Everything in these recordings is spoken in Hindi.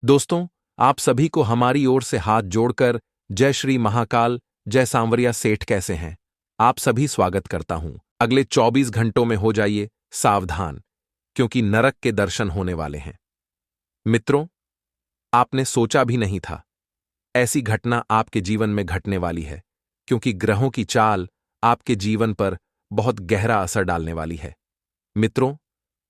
दोस्तों, आप सभी को हमारी ओर से हाथ जोड़कर जय श्री महाकाल, जय सांवरिया सेठ कैसे हैं? आप सभी स्वागत करता हूं। अगले 24 घंटों में हो जाइए सावधान, क्योंकि नरक के दर्शन होने वाले हैं। मित्रों, आपने सोचा भी नहीं था ऐसी घटना आपके जीवन में घटने वाली है, क्योंकि ग्रहों की चाल आपके जीवन पर बहुत गहरा असर डालने वाली है। मित्रों,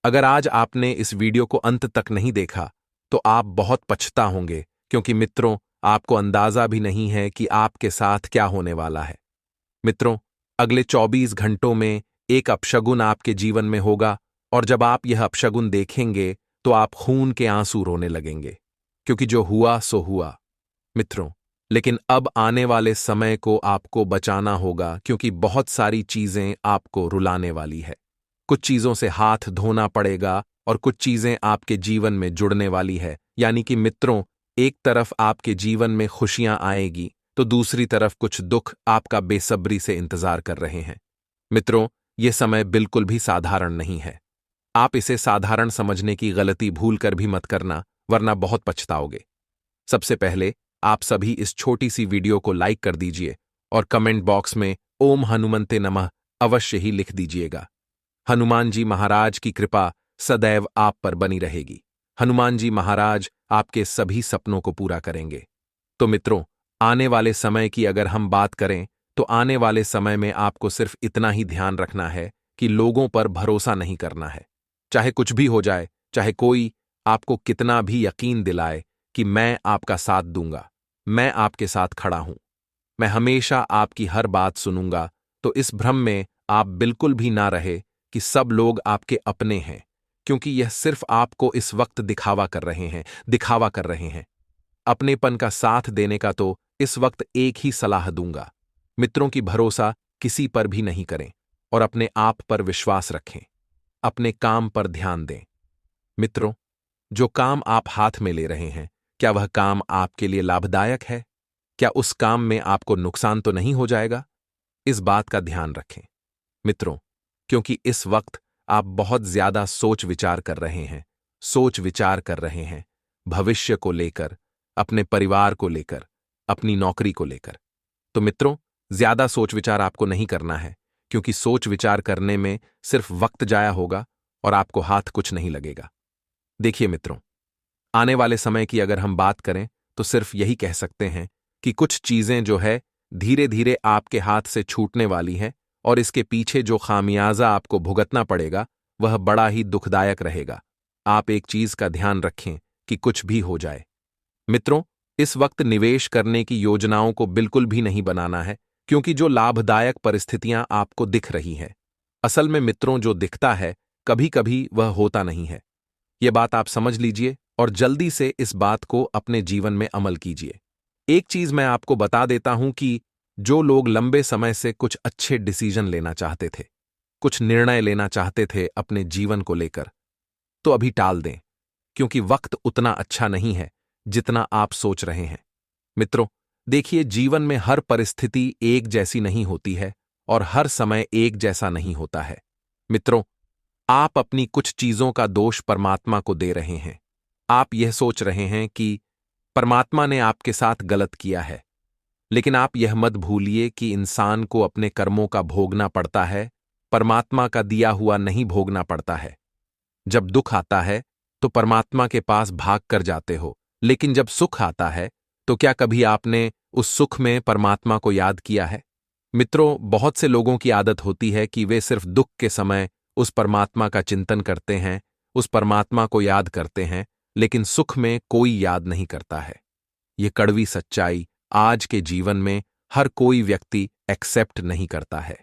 अगर आज आपने इस वीडियो को अंत तक नहीं देखा तो आप बहुत पछता होंगे, क्योंकि मित्रों, आपको अंदाजा भी नहीं है कि आपके साथ क्या होने वाला है। मित्रों, अगले 24 घंटों में एक अपशगुन आपके जीवन में होगा, और जब आप यह अपशगुन देखेंगे तो आप खून के आंसू रोने लगेंगे, क्योंकि जो हुआ सो हुआ। मित्रों, लेकिन अब आने वाले समय को आपको बचाना होगा, क्योंकि बहुत सारी चीजें आपको रुलाने वाली है। कुछ चीजों से हाथ धोना पड़ेगा और कुछ चीजें आपके जीवन में जुड़ने वाली है। यानी कि मित्रों, एक तरफ आपके जीवन में खुशियां आएगी तो दूसरी तरफ कुछ दुख आपका बेसब्री से इंतजार कर रहे हैं। मित्रों, यह समय बिल्कुल भी साधारण नहीं है। आप इसे साधारण समझने की गलती भूल कर भी मत करना, वरना बहुत पछताओगे। सबसे पहले आप सभी इस छोटी सी वीडियो को लाइक कर दीजिए और कमेंट बॉक्स में ओम हनुमंते नमः अवश्य ही लिख दीजिएगा। हनुमान जी महाराज की कृपा सदैव आप पर बनी रहेगी। हनुमान जी महाराज आपके सभी सपनों को पूरा करेंगे। तो मित्रों, आने वाले समय की अगर हम बात करें तो आने वाले समय में आपको सिर्फ इतना ही ध्यान रखना है कि लोगों पर भरोसा नहीं करना है। चाहे कुछ भी हो जाए, चाहे कोई आपको कितना भी यकीन दिलाए कि मैं आपका साथ दूंगा, मैं आपके साथ खड़ा हूं, मैं हमेशा आपकी हर बात सुनूंगा, तो इस भ्रम में आप बिल्कुल भी ना रहे कि सब लोग आपके अपने हैं, क्योंकि यह सिर्फ आपको इस वक्त दिखावा कर रहे हैं। अपनेपन का साथ देने का तो इस वक्त एक ही सलाह दूंगा। मित्रों की भरोसा किसी पर भी नहीं करें और अपने आप पर विश्वास रखें। अपने काम पर ध्यान दें। मित्रों, जो काम आप हाथ में ले रहे हैं, क्या वह काम आपके लिए लाभदायक है? क्या उस काम में आपको नुकसान तो नहीं हो जाएगा? इस बात का ध्यान रखें मित्रों, क्योंकि इस वक्त आप बहुत ज्यादा सोच विचार कर रहे हैं भविष्य को लेकर, अपने परिवार को लेकर, अपनी नौकरी को लेकर। तो मित्रों, ज्यादा सोच विचार आपको नहीं करना है, क्योंकि सोच विचार करने में सिर्फ वक्त जाया होगा और आपको हाथ कुछ नहीं लगेगा। देखिए मित्रों, आने वाले समय की अगर हम बात करें तो सिर्फ यही कह सकते हैं कि कुछ चीजें जो है धीरे धीरे आपके हाथ से छूटने वाली हैं, और इसके पीछे जो खामियाजा आपको भुगतना पड़ेगा वह बड़ा ही दुखदायक रहेगा। आप एक चीज का ध्यान रखें कि कुछ भी हो जाए, मित्रों, इस वक्त निवेश करने की योजनाओं को बिल्कुल भी नहीं बनाना है, क्योंकि जो लाभदायक परिस्थितियां आपको दिख रही हैं, असल में मित्रों जो दिखता है कभी कभी वह होता नहीं है। यह बात आप समझ लीजिए और जल्दी से इस बात को अपने जीवन में अमल कीजिए। एक चीज मैं आपको बता देता हूं कि जो लोग लंबे समय से कुछ अच्छे डिसीजन लेना चाहते थे, कुछ निर्णय लेना चाहते थे अपने जीवन को लेकर, तो अभी टाल दें, क्योंकि वक्त उतना अच्छा नहीं है जितना आप सोच रहे हैं। मित्रों, देखिए, जीवन में हर परिस्थिति एक जैसी नहीं होती है और हर समय एक जैसा नहीं होता है। मित्रों, आप अपनी कुछ चीजों का दोष परमात्मा को दे रहे हैं। आप यह सोच रहे हैं कि परमात्मा ने आपके साथ गलत किया है, लेकिन आप यह मत भूलिए कि इंसान को अपने कर्मों का भोगना पड़ता है, परमात्मा का दिया हुआ नहीं भोगना पड़ता है। जब दुख आता है तो परमात्मा के पास भाग कर जाते हो, लेकिन जब सुख आता है तो क्या कभी आपने उस सुख में परमात्मा को याद किया है? मित्रों, बहुत से लोगों की आदत होती है कि वे सिर्फ दुख के समय उस परमात्मा का चिंतन करते हैं, उस परमात्मा को याद करते हैं, लेकिन सुख में कोई याद नहीं करता है। ये कड़वी सच्चाई आज के जीवन में हर कोई व्यक्ति एक्सेप्ट नहीं करता है,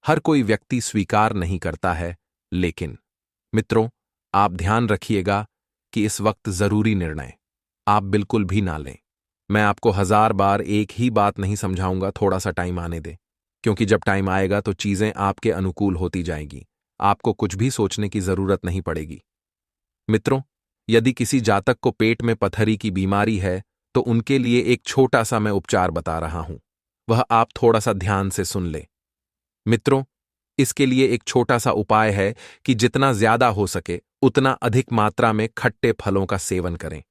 हर कोई व्यक्ति स्वीकार नहीं करता है। लेकिन मित्रों, आप ध्यान रखिएगा कि इस वक्त जरूरी निर्णय आप बिल्कुल भी ना लें। मैं आपको 1000 बार एक ही बात नहीं समझाऊंगा, थोड़ा सा टाइम आने दें, क्योंकि जब टाइम आएगा तो चीजें आपके अनुकूल होती जाएंगी। आपको कुछ भी सोचने की जरूरत नहीं पड़ेगी। मित्रों, यदि किसी जातक को पेट में पथरी की बीमारी है तो उनके लिए एक छोटा सा मैं उपचार बता रहा हूं, वह आप थोड़ा सा ध्यान से सुन ले। मित्रों, इसके लिए एक छोटा सा उपाय है कि जितना ज्यादा हो सके उतना अधिक मात्रा में खट्टे फलों का सेवन करें।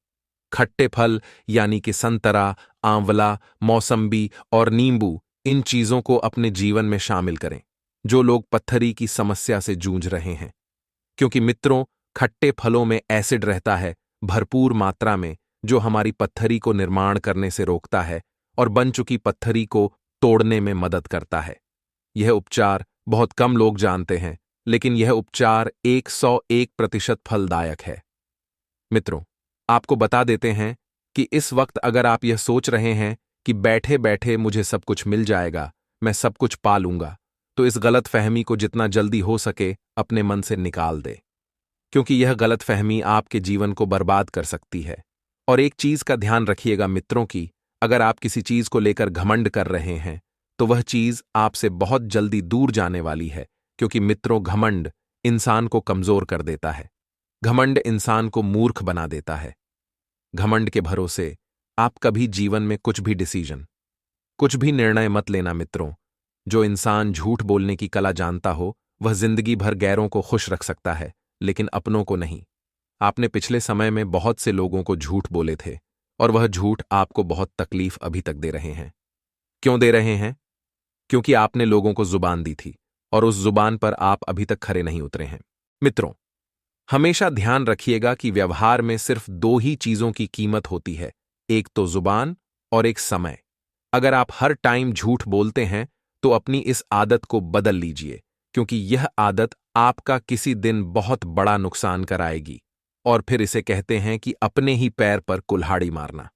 खट्टे फल यानी कि संतरा, आंवला, मौसम्बी और नींबू, इन चीजों को अपने जीवन में शामिल करें जो लोग पत्थरी की समस्या से जूझ रहे हैं। क्योंकि मित्रों, खट्टे फलों में एसिड रहता है भरपूर मात्रा में, जो हमारी पत्थरी को निर्माण करने से रोकता है और बन चुकी पत्थरी को तोड़ने में मदद करता है। यह उपचार बहुत कम लोग जानते हैं, लेकिन यह उपचार 101% फलदायक है। मित्रों, आपको बता देते हैं कि इस वक्त अगर आप यह सोच रहे हैं कि बैठे बैठे मुझे सब कुछ मिल जाएगा, मैं सब कुछ पा लूंगा, तो इस गलत फहमी को जितना जल्दी हो सके अपने मन से निकाल दे, क्योंकि यह गलत फहमी आपके जीवन को बर्बाद कर सकती है। और एक चीज का ध्यान रखिएगा मित्रों की, अगर आप किसी चीज को लेकर घमंड कर रहे हैं तो वह चीज आपसे बहुत जल्दी दूर जाने वाली है, क्योंकि मित्रों, घमंड इंसान को कमजोर कर देता है। घमंड इंसान को मूर्ख बना देता है। घमंड के भरोसे आप कभी जीवन में कुछ भी निर्णय मत लेना मित्रों। जो इंसान झूठ बोलने की कला जानता हो वह जिंदगी भर गैरों को खुश रख सकता है, लेकिन अपनों को नहीं। आपने पिछले समय में बहुत से लोगों को झूठ बोले थे और वह झूठ आपको बहुत तकलीफ अभी तक दे रहे हैं। क्यों दे रहे हैं? क्योंकि आपने लोगों को जुबान दी थी और उस जुबान पर आप अभी तक खरे नहीं उतरे हैं। मित्रों, हमेशा ध्यान रखिएगा कि व्यवहार में सिर्फ दो ही चीजों की कीमत होती है, एक तो जुबान और एक समय। अगर आप हर टाइम झूठ बोलते हैं तो अपनी इस आदत को बदल लीजिए, क्योंकि यह आदत आपका किसी दिन बहुत बड़ा नुकसान कराएगी। और फिर इसे कहते हैं कि अपने ही पैर पर कुल्हाड़ी मारना।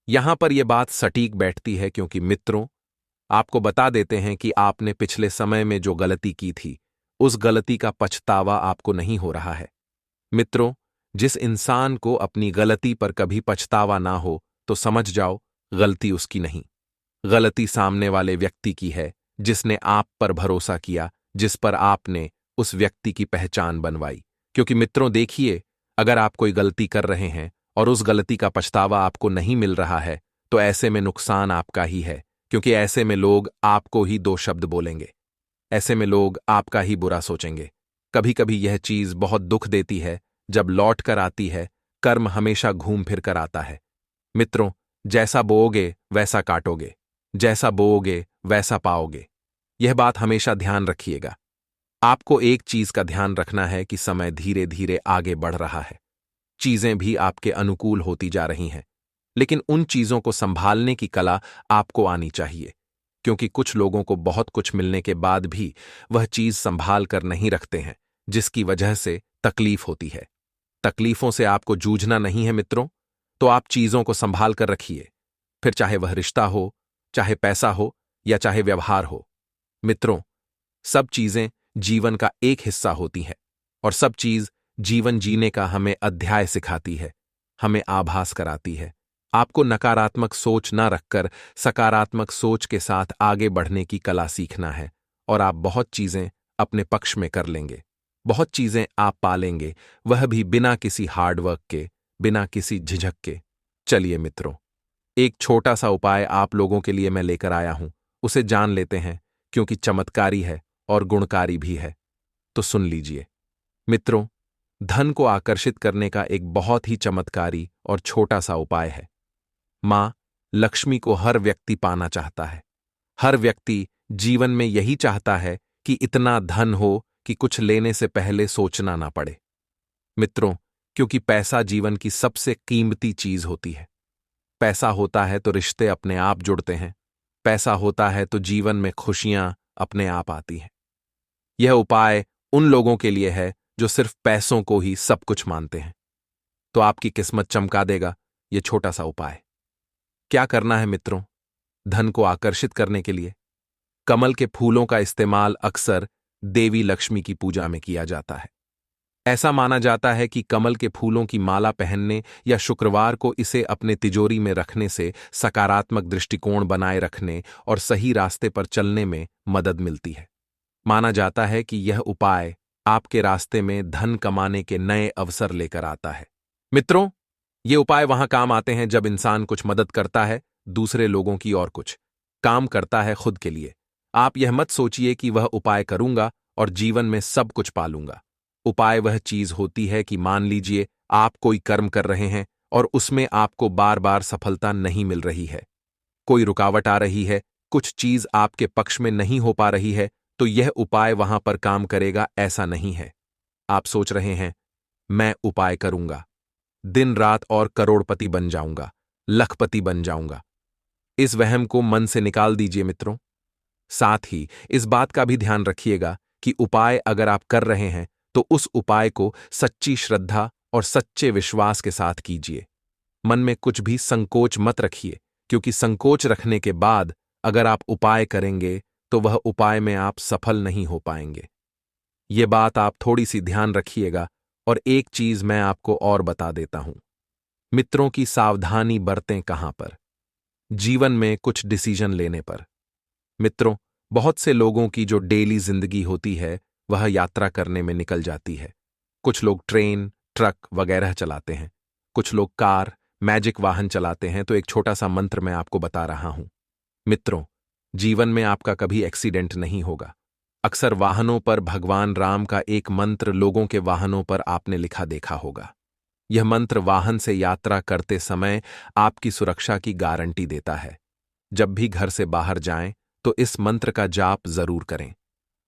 यहां पर यह बात सटीक बैठती है, क्योंकि मित्रों, आपको बता देते हैं कि आपने पिछले समय में जो गलती की थी उस गलती का पछतावा आपको नहीं हो रहा है। मित्रों, जिस इंसान को अपनी गलती पर कभी पछतावा ना हो तो समझ जाओ गलती उसकी नहीं, गलती सामने वाले व्यक्ति की है, जिसने आप पर भरोसा किया, जिस पर आपने उस व्यक्ति की पहचान बनवाई। क्योंकि मित्रों देखिए, अगर आप कोई गलती कर रहे हैं और उस गलती का पछतावा आपको नहीं मिल रहा है तो ऐसे में नुकसान आपका ही है, क्योंकि ऐसे में लोग आपको ही दो शब्द बोलेंगे, ऐसे में लोग आपका ही बुरा सोचेंगे। कभी कभी यह चीज बहुत दुख देती है, जब लौट कर आती है, कर्म हमेशा घूम फिर कर आता है। मित्रों, जैसा बोओगे वैसा काटोगे, जैसा बोओगे वैसा पाओगे। यह बात हमेशा ध्यान रखिएगा। आपको एक चीज का ध्यान रखना है कि समय धीरे धीरे आगे बढ़ रहा है, चीजें भी आपके अनुकूल होती जा रही हैं, लेकिन उन चीजों को संभालने की कला आपको आनी चाहिए, क्योंकि कुछ लोगों को बहुत कुछ मिलने के बाद भी वह चीज संभाल कर नहीं रखते हैं, जिसकी वजह से तकलीफ होती है। तकलीफों से आपको जूझना नहीं है मित्रों, तो आप चीजों को संभाल कर रखिए, फिर चाहे वह रिश्ता हो, चाहे पैसा हो या चाहे व्यवहार हो। मित्रों, सब चीजें जीवन का एक हिस्सा होती हैं और सब चीज जीवन जीने का हमें अध्याय सिखाती है, हमें आभास कराती है। आपको नकारात्मक सोच ना रखकर सकारात्मक सोच के साथ आगे बढ़ने की कला सीखना है और आप बहुत चीजें अपने पक्ष में कर लेंगे, बहुत चीजें आप पालेंगे, वह भी बिना किसी हार्डवर्क के, बिना किसी झिझक के। चलिए मित्रों, एक छोटा सा उपाय आप लोगों के लिए मैं लेकर आया हूं, उसे जान लेते हैं, क्योंकि चमत्कारी है और गुणकारी भी है। तो सुन लीजिए मित्रों, धन को आकर्षित करने का एक बहुत ही चमत्कारी और छोटा सा उपाय है। मां लक्ष्मी को हर व्यक्ति पाना चाहता है। हर व्यक्ति जीवन में यही चाहता है कि इतना धन हो कि कुछ लेने से पहले सोचना ना पड़े। मित्रों, क्योंकि पैसा जीवन की सबसे कीमती चीज होती है। पैसा होता है तो रिश्ते अपने आप जुड़ते हैं, पैसा होता है तो जीवन में खुशियां अपने आप आती हैं। यह उपाय उन लोगों के लिए है जो सिर्फ पैसों को ही सब कुछ मानते हैं। तो आपकी किस्मत चमका देगा यह छोटा सा उपाय। क्या करना है मित्रों? धन को आकर्षित करने के लिए कमल के फूलों का इस्तेमाल अक्सर देवी लक्ष्मी की पूजा में किया जाता है। ऐसा माना जाता है कि कमल के फूलों की माला पहनने या शुक्रवार को इसे अपने तिजोरी में रखने से सकारात्मक दृष्टिकोण बनाए रखने और सही रास्ते पर चलने में मदद मिलती है। माना जाता है कि यह उपाय आपके रास्ते में धन कमाने के नए अवसर लेकर आता है। मित्रों, ये उपाय वहां काम आते हैं जब इंसान कुछ मदद करता है दूसरे लोगों की और कुछ काम करता है खुद के लिए। आप यह मत सोचिए कि वह उपाय करूंगा और जीवन में सब कुछ पालूंगा। उपाय वह चीज होती है कि मान लीजिए आप कोई कर्म कर रहे हैं और उसमें आपको बार बार सफलता नहीं मिल रही है, कोई रुकावट आ रही है, कुछ चीज आपके पक्ष में नहीं हो पा रही है, तो यह उपाय वहां पर काम करेगा ऐसा नहीं है। आप सोच रहे हैं, मैं उपाय करूंगा, दिन रात और करोड़पति बन जाऊंगा, लखपति बन जाऊंगा। इस वहम को मन से निकाल दीजिए मित्रों। साथ ही इस बात का भी ध्यान रखिएगा कि उपाय अगर आप कर रहे हैं तो उस उपाय को सच्ची श्रद्धा और सच्चे विश्वास के साथ कीजिए। मन में कुछ भी संकोच मत रखिए, क्योंकि संकोच रखने के बाद अगर आप उपाय करेंगे तो वह उपाय में आप सफल नहीं हो पाएंगे। ये बात आप थोड़ी सी ध्यान रखिएगा। और एक चीज मैं आपको और बता देता हूं मित्रों की सावधानी बरतें कहां पर? जीवन में कुछ डिसीजन लेने पर। मित्रों, बहुत से लोगों की जो डेली जिंदगी होती है वह यात्रा करने में निकल जाती है। कुछ लोग ट्रेन, ट्रक वगैरह चलाते हैं, कुछ लोग कार, मैजिक वाहन चलाते हैं। तो एक छोटा सा मंत्र मैं आपको बता रहा हूं मित्रों, जीवन में आपका कभी एक्सीडेंट नहीं होगा। अक्सर वाहनों पर भगवान राम का एक मंत्र लोगों के वाहनों पर आपने लिखा देखा होगा। यह मंत्र वाहन से यात्रा करते समय आपकी सुरक्षा की गारंटी देता है। जब भी घर से बाहर जाएं तो इस मंत्र का जाप जरूर करें।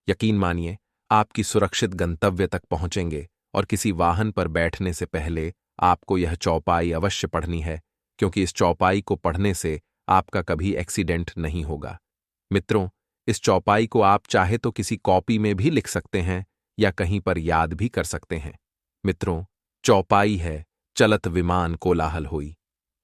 यकीन मानिए, आपकी सुरक्षित गंतव्य तक पहुंचेंगे। और किसी वाहन पर बैठने से पहले आपको यह चौपाई अवश्य पढ़नी है, क्योंकि इस चौपाई को पढ़ने से आपका कभी एक्सीडेंट नहीं होगा। मित्रों, इस चौपाई को आप चाहे तो किसी कॉपी में भी लिख सकते हैं या कहीं पर याद भी कर सकते हैं। मित्रों, चौपाई है, चलत विमान कोलाहल होई,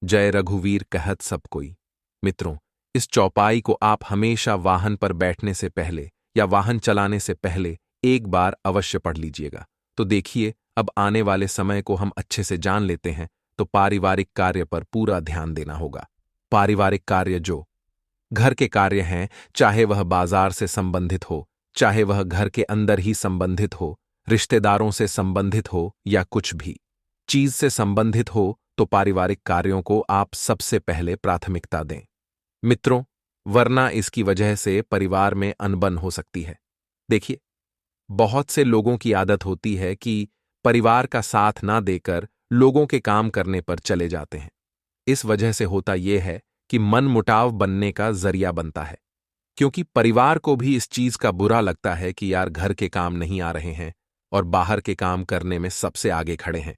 जय रघुवीर कहत सब कोई। मित्रों, इस चौपाई को आप हमेशा वाहन पर बैठने से पहले या वाहन चलाने से पहले एक बार अवश्य पढ़ लीजिएगा। तो देखिए, अब आने वाले समय को हम अच्छे से जान लेते हैं। तो पारिवारिक कार्य पर पूरा ध्यान देना होगा। पारिवारिक कार्य जो घर के कार्य हैं, चाहे वह बाजार से संबंधित हो, चाहे वह घर के अंदर ही संबंधित हो, रिश्तेदारों से संबंधित हो या कुछ भी चीज से संबंधित हो, तो पारिवारिक कार्यों को आप सबसे पहले प्राथमिकता दें मित्रों, वरना इसकी वजह से परिवार में अनबन हो सकती है। देखिए, बहुत से लोगों की आदत होती है कि परिवार का साथ ना देकर लोगों के काम करने पर चले जाते हैं। इस वजह से होता यह है कि मनमुटाव बनने का जरिया बनता है, क्योंकि परिवार को भी इस चीज का बुरा लगता है कि यार घर के काम नहीं आ रहे हैं और बाहर के काम करने में सबसे आगे खड़े हैं।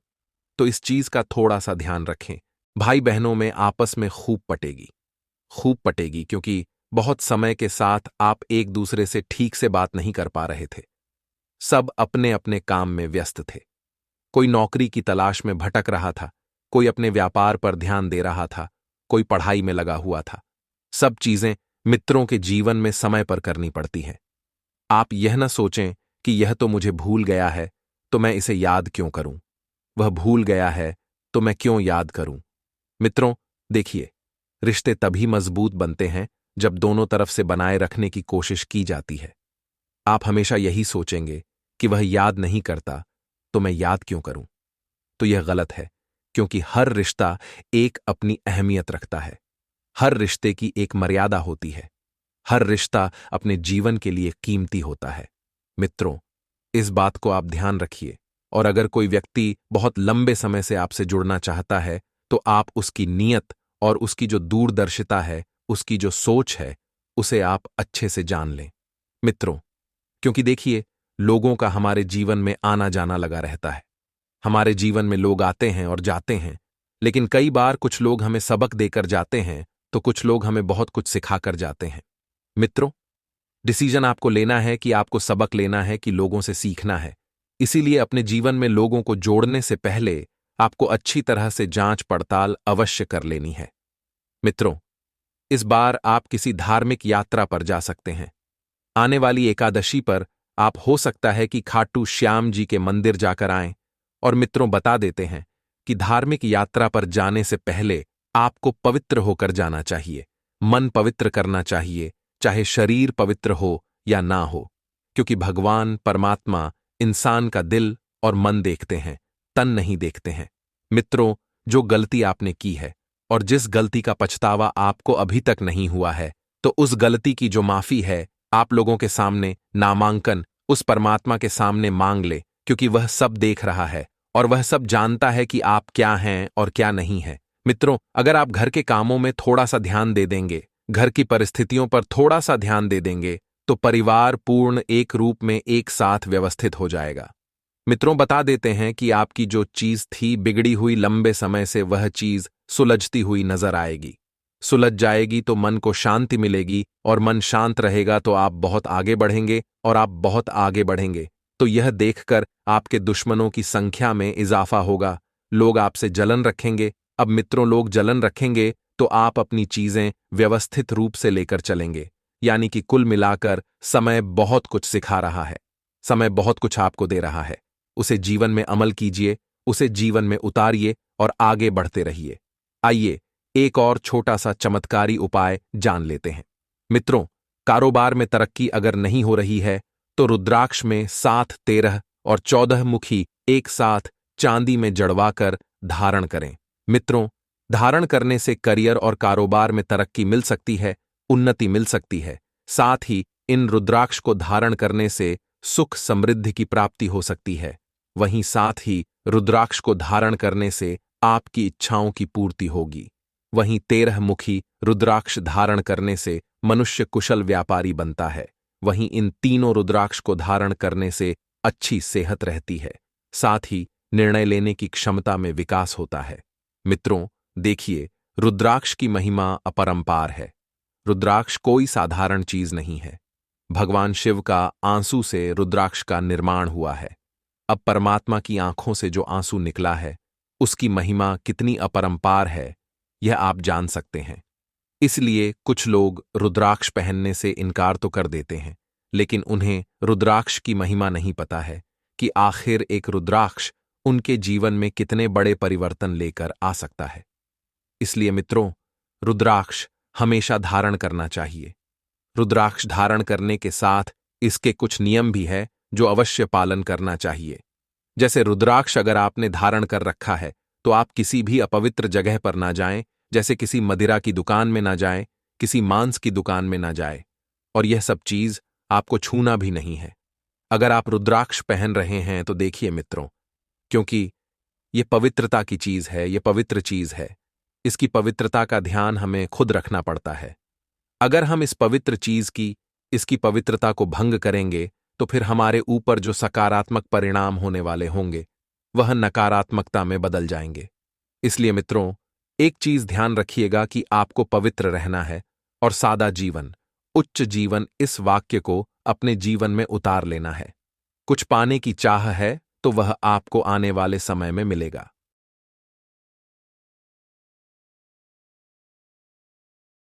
तो इस चीज का थोड़ा सा ध्यान रखें। भाई बहनों में आपस में खूब पटेगी, क्योंकि बहुत समय के साथ आप एक दूसरे से ठीक से बात नहीं कर पा रहे थे। सब अपने अपने काम में व्यस्त थे। कोई नौकरी की तलाश में भटक रहा था, कोई अपने व्यापार पर ध्यान दे रहा था, कोई पढ़ाई में लगा हुआ था। सब चीजें मित्रों के जीवन में समय पर करनी पड़ती हैं। आप यह न सोचें कि यह तो मुझे भूल गया है तो मैं इसे याद क्यों करूं, वह भूल गया है तो मैं क्यों याद करूं। मित्रों, देखिए, रिश्ते तभी मजबूत बनते हैं जब दोनों तरफ से बनाए रखने की कोशिश की जाती है। आप हमेशा यही सोचेंगे कि वह याद नहीं करता तो मैं याद क्यों करूं, तो यह गलत है, क्योंकि हर रिश्ता एक अपनी अहमियत रखता है। हर रिश्ते की एक मर्यादा होती है। हर रिश्ता अपने जीवन के लिए कीमती होता है। मित्रों, इस बात को आप ध्यान रखिए। और अगर कोई व्यक्ति बहुत लंबे समय से आपसे जुड़ना चाहता है तो आप उसकी नीयत और उसकी जो दूरदर्शिता है, उसकी जो सोच है, उसे आप अच्छे से जान लें मित्रों। क्योंकि देखिए, लोगों का हमारे जीवन में आना जाना लगा रहता है। हमारे जीवन में लोग आते हैं और जाते हैं, लेकिन कई बार कुछ लोग हमें सबक देकर जाते हैं तो कुछ लोग हमें बहुत कुछ सिखाकर जाते हैं। मित्रों, डिसीजन आपको लेना है कि आपको सबक लेना है कि लोगों से सीखना है। इसीलिए अपने जीवन में लोगों को जोड़ने से पहले आपको अच्छी तरह से जांच पड़ताल अवश्य कर लेनी है। मित्रों, इस बार आप किसी धार्मिक यात्रा पर जा सकते हैं। आने वाली एकादशी पर आप हो सकता है कि खाटू श्याम जी के मंदिर जाकर आएं। और मित्रों, बता देते हैं कि धार्मिक यात्रा पर जाने से पहले आपको पवित्र होकर जाना चाहिए। मन पवित्र करना चाहिए, चाहे शरीर पवित्र हो या ना हो, क्योंकि भगवान परमात्मा इंसान का दिल और मन देखते हैं, तन नहीं देखते हैं। मित्रों, जो गलती आपने की है और जिस गलती का पछतावा आपको अभी तक नहीं हुआ है, तो उस गलती की जो माफी है आप लोगों के सामने नामांकन उस परमात्मा के सामने मांग ले, क्योंकि वह सब देख रहा है और वह सब जानता है कि आप क्या हैं और क्या नहीं हैं। मित्रों, अगर आप घर के कामों में थोड़ा सा ध्यान दे देंगे, घर की परिस्थितियों पर थोड़ा सा ध्यान दे देंगे, तो परिवार पूर्ण एक रूप में एक साथ व्यवस्थित हो जाएगा। मित्रों, बता देते हैं कि आपकी जो चीज थी बिगड़ी हुई लंबे समय से, वह चीज सुलझती हुई नजर आएगी। सुलझ जाएगी तो मन को शांति मिलेगी, और मन शांत रहेगा तो आप बहुत आगे बढ़ेंगे, और आप बहुत आगे बढ़ेंगे तो यह देखकर आपके दुश्मनों की संख्या में इजाफा होगा। लोग आपसे जलन रखेंगे। अब मित्रों, लोग जलन रखेंगे तो आप अपनी चीजें व्यवस्थित रूप से लेकर चलेंगे। यानी कि कुल मिलाकर समय बहुत कुछ सिखा रहा है, समय बहुत कुछ आपको दे रहा है। उसे जीवन में अमल कीजिए, उसे जीवन में उतारिए और आगे बढ़ते रहिए। आइए एक और छोटा सा चमत्कारी उपाय जान लेते हैं। मित्रों, कारोबार में तरक्की अगर नहीं हो रही है तो रुद्राक्ष में 7, 13 और 14 मुखी एक साथ चांदी में जड़वाकर धारण करें। मित्रों, धारण करने से करियर और कारोबार में तरक्की मिल सकती है, उन्नति मिल सकती है। साथ ही इन रुद्राक्ष को धारण करने से सुख समृद्धि की प्राप्ति हो सकती है। वहीं साथ ही रुद्राक्ष को धारण करने से आपकी इच्छाओं की पूर्ति होगी। वहीं 13 मुखी रुद्राक्ष धारण करने से मनुष्य कुशल व्यापारी बनता है। वहीं इन तीनों रुद्राक्ष को धारण करने से अच्छी सेहत रहती है। साथ ही निर्णय लेने की क्षमता में विकास होता है। मित्रों, देखिए, रुद्राक्ष की महिमा अपरंपार है। रुद्राक्ष कोई साधारण चीज नहीं है। भगवान शिव का आंसू से रुद्राक्ष का निर्माण हुआ है। अब परमात्मा की आंखों से जो आंसू निकला है, उसकी महिमा कितनी अपरंपार है, यह आप जान सकते हैं। इसलिए कुछ लोग रुद्राक्ष पहनने से इनकार तो कर देते हैं, लेकिन उन्हें रुद्राक्ष की महिमा नहीं पता है कि आखिर एक रुद्राक्ष उनके जीवन में कितने बड़े परिवर्तन लेकर आ सकता है। इसलिए मित्रों, रुद्राक्ष हमेशा धारण करना चाहिए। रुद्राक्ष धारण करने के साथ इसके कुछ नियम भी है जो अवश्य पालन करना चाहिए। जैसे रुद्राक्ष अगर आपने धारण कर रखा है तो आप किसी भी अपवित्र जगह पर ना जाएं, जैसे किसी मदिरा की दुकान में ना जाएं, किसी मांस की दुकान में ना जाएं, और यह सब चीज आपको छूना भी नहीं है। अगर आप रुद्राक्ष पहन रहे हैं तो देखिए मित्रों, क्योंकि यह पवित्रता की चीज है, यह पवित्र चीज है, इसकी पवित्रता का ध्यान हमें खुद रखना पड़ता है। अगर हम इस पवित्र चीज की, इसकी पवित्रता को भंग करेंगे तो फिर हमारे ऊपर जो सकारात्मक परिणाम होने वाले होंगे वह नकारात्मकता में बदल जाएंगे। इसलिए मित्रों, एक चीज ध्यान रखिएगा कि आपको पवित्र रहना है और सादा जीवन, उच्च जीवन, इस वाक्य को अपने जीवन में उतार लेना है। कुछ पाने की चाह है तो वह आपको आने वाले समय में मिलेगा।